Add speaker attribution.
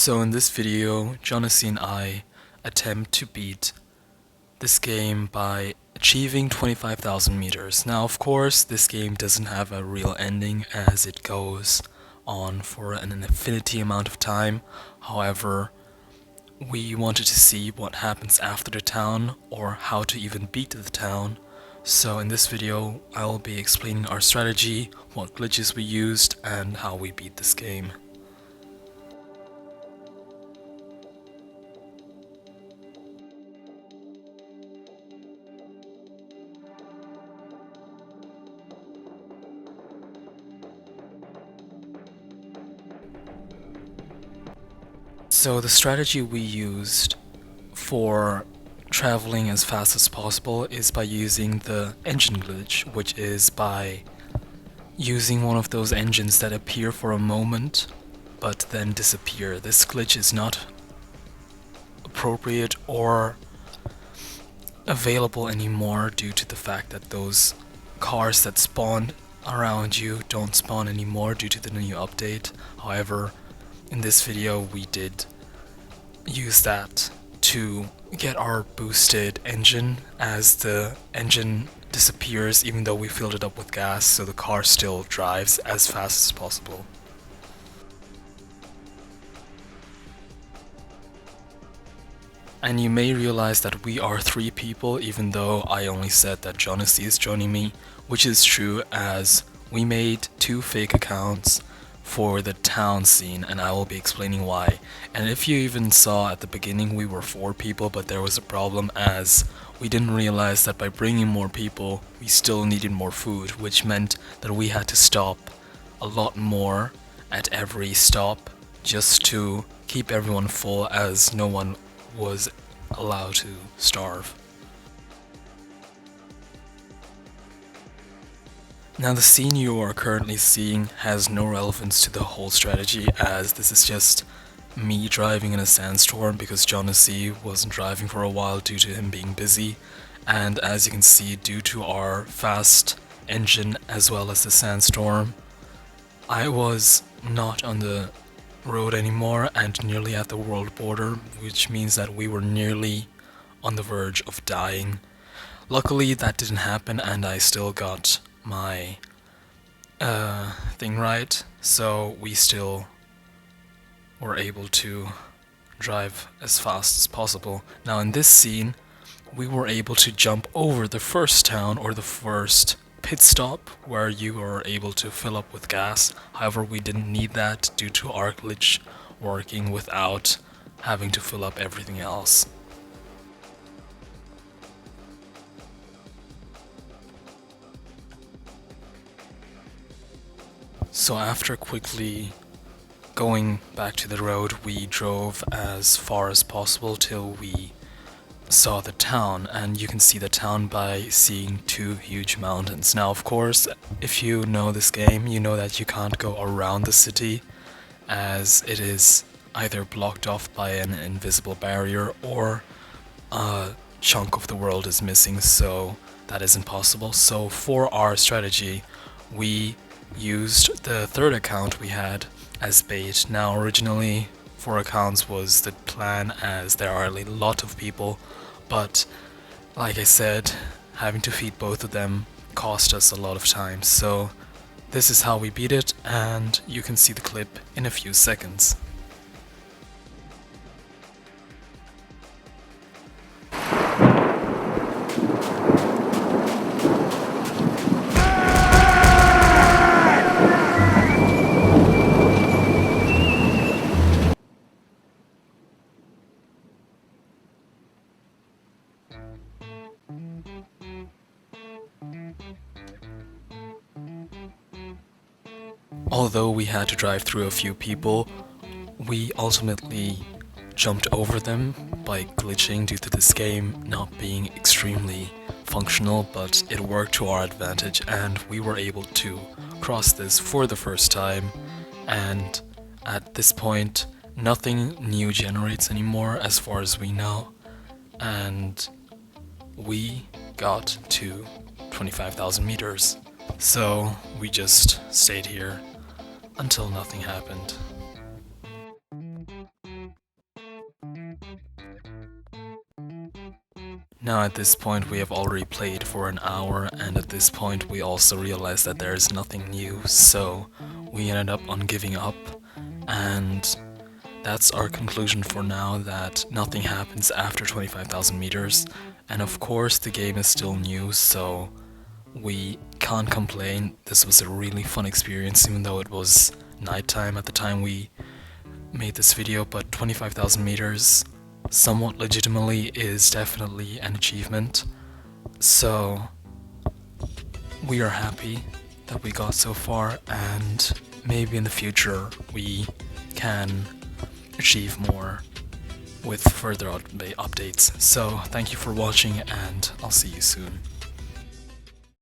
Speaker 1: So in this video, Jonas and I attempt to beat this game by achieving 25,000 meters. Now of course, this game doesn't have a real ending as it goes on for an infinity amount of time. However, we wanted to see what happens after the town or how to even beat the town. So in this video, I will be explaining our strategy, what glitches we used, and how we beat this game. So the strategy we used for traveling as fast as possible is by using the engine glitch, which is by using one of those engines that appear for a moment but then disappear. This glitch is not appropriate or available anymore due to the fact that those cars that spawn around you don't spawn anymore due to the new update. However, in this video we did use that to get our boosted engine, as the engine disappears even though we filled it up with gas, so the car still drives as fast as possible. And you may realize that we are 3 people even though I only said that Jonas is joining me, which is true as we made 2 fake accounts for the town scene, and I will be explaining why. And if you even saw at the beginning, we were 4 people, but there was a problem as we didn't realize that by bringing more people we still needed more food, which meant that we had to stop a lot more at every stop just to keep everyone full, as no one was allowed to starve. Now the scene you are currently seeing has no relevance to the whole strategy, as this is just me driving in a sandstorm because Jonas wasn't driving for a while due to him being busy, and as you can see, due to our fast engine as well as the sandstorm, I was not on the road anymore and nearly at the world border, which means that we were nearly on the verge of dying. Luckily that didn't happen and I still got my thing right, so we still were able to drive as fast as possible. Now in this scene we were able to jump over the first town, or the first pit stop, where you were able to fill up with gas. However, we didn't need that due to our glitch working without having to fill up everything else. So after quickly going back to the road, we drove as far as possible till we saw the town, and you can see the town by seeing 2 huge mountains. Now of course, if you know this game, you know that you can't go around the city as it is either blocked off by an invisible barrier or a chunk of the world is missing, so that isn't possible. So for our strategy, we used the 3rd account we had as bait. Now originally 4 accounts was the plan, as there are a lot of people, but like I said, having to feed both of them cost us a lot of time. So this is how we beat it, and you can see the clip in a few seconds. Although we had to drive through a few people, we ultimately jumped over them by glitching due to this game not being extremely functional, but it worked to our advantage and we were able to cross this for the first time. And at this point, nothing new generates anymore as far as we know, and we got to 25,000 meters. So we just stayed here until nothing happened. Now at this point we have already played for an hour, and at this point we also realized that there is nothing new, so we ended up on giving up, and that's our conclusion for now, that nothing happens after 25,000 meters, and of course the game is still new, so we can't complain. This was a really fun experience, even though it was nighttime at the time we made this video, but 25,000 meters somewhat legitimately is definitely an achievement. So we are happy that we got so far, and maybe in the future we can achieve more with further updates. So thank you for watching, and I'll see you soon.